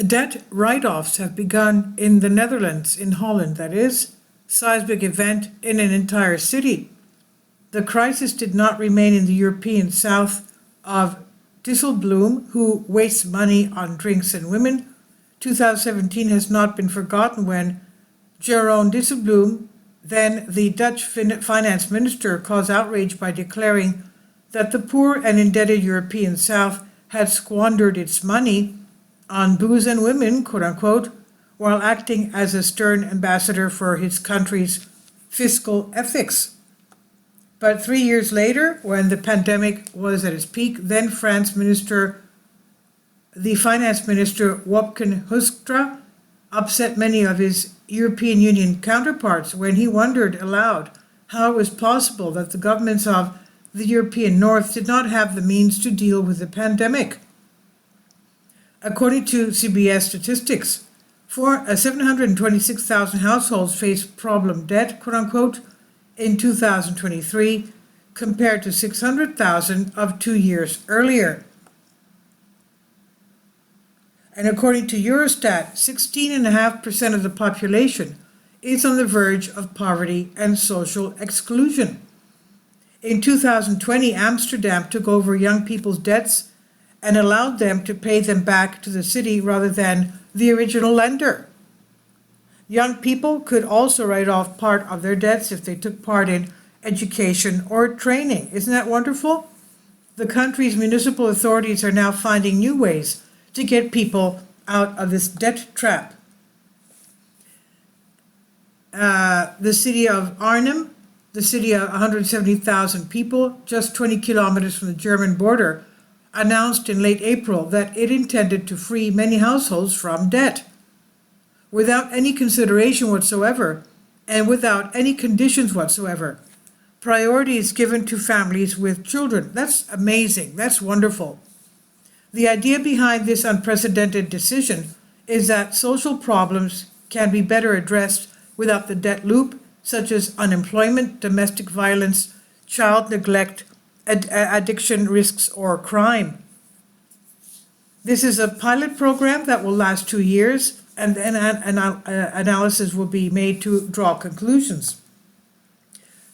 Debt write-offs have begun in the Netherlands, in Holland, that is, seismic event in an entire city. The crisis did not remain in the European south of Disselbloem, who wastes money on drinks and women. 2017 has not been forgotten when Jeroen Dijsselbloem, then the Dutch finance minister, caused outrage by declaring that the poor and indebted European South had squandered its money on booze and women, quote unquote, while acting as a stern ambassador for his country's fiscal ethics. But 3 years later, when the pandemic was at its peak, then the finance minister Wopke Hoekstra, upset many of his European Union counterparts when he wondered aloud how it was possible that the governments of the European North did not have the means to deal with the pandemic. According to CBS statistics, 726,000 households faced problem debt, quote unquote, in 2023, compared to 600,000 of 2 years earlier. And according to Eurostat, 16.5% of the population is on the verge of poverty and social exclusion. In 2020, Amsterdam took over young people's debts and allowed them to pay them back to the city rather than the original lender. Young people could also write off part of their debts if they took part in education or training. Isn't that wonderful? The country's municipal authorities are now finding new ways to get people out of this debt trap. The city of Arnhem, the city of 170,000 people, just 20 kilometers from the German border, announced in late April that it intended to free many households from debt, without any consideration whatsoever and without any conditions whatsoever. Priority is given to families with children. That's amazing. That's wonderful. The idea behind this unprecedented decision is that social problems can be better addressed without the debt loop, such as unemployment, domestic violence, child neglect, addiction risks, or crime. This is a pilot program that will last 2 years, and then an analysis will be made to draw conclusions.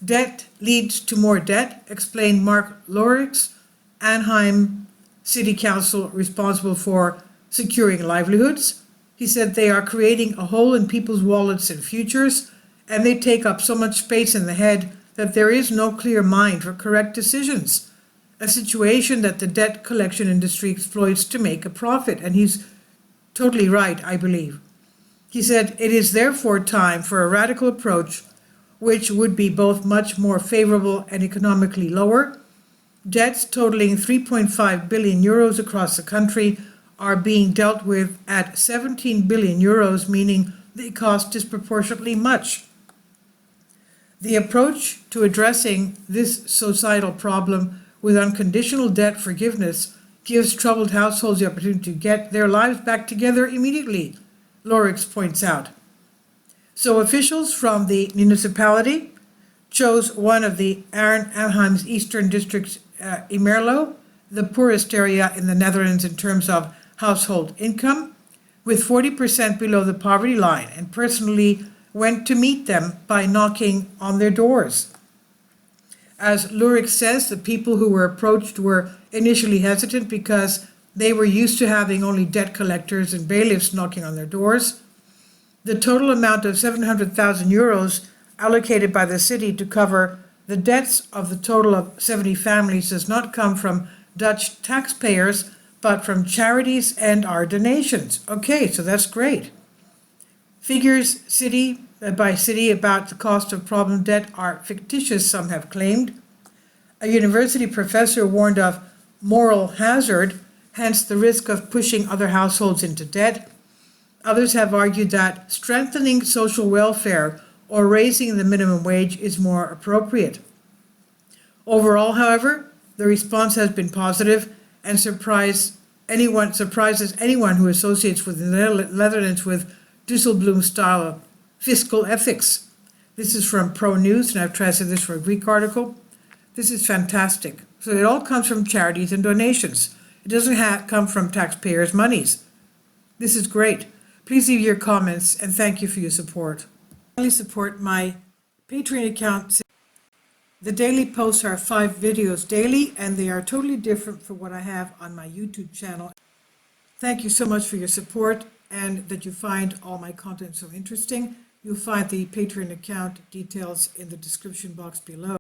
Debt leads to more debt, explained Mark Lorix, Anaheim City Council responsible for securing livelihoods. He said they are creating a hole in people's wallets and futures, and they take up so much space in the head that there is no clear mind for correct decisions, a situation that the debt collection industry exploits to make a profit. And he's totally right, I believe. He said, it is therefore time for a radical approach which would be both much more favorable and economically lower. Debts totaling 3.5 billion euros across the country are being dealt with at 17 billion euros, meaning they cost disproportionately much. The approach to addressing this societal problem with unconditional debt forgiveness gives troubled households the opportunity to get their lives back together immediately, Lorix points out. So officials from the municipality chose one of the Arnhem's eastern districts, Imerlo, the poorest area in the Netherlands in terms of household income, with 40% below the poverty line, and personally went to meet them by knocking on their doors. As Lurich says, the people who were approached were initially hesitant because they were used to having only debt collectors and bailiffs knocking on their doors. The total amount of 700,000 euros allocated by the city to cover the debts of the total of 70 families does not come from Dutch taxpayers, but from charities and our donations. Okay, so that's great. Figures city by city about the cost of problem debt are fictitious, some have claimed. A university professor warned of moral hazard, hence the risk of pushing other households into debt. Others have argued that strengthening social welfare or raising the minimum wage is more appropriate. Overall, however, the response has been positive and surprises anyone who associates with the Netherlands with Dijsselbloem's style of fiscal ethics. This is from Pro News, and I've translated this from a Greek article. This is fantastic. So it all comes from charities and donations. It doesn't come from taxpayers' monies. This is great. Please leave your comments and thank you for your support. Finally, support my Patreon account. The daily posts are 5 videos daily, and they are totally different from what I have on my YouTube channel. Thank you so much for your support and that you find all my content so interesting. You'll find the Patreon account details in the description box below.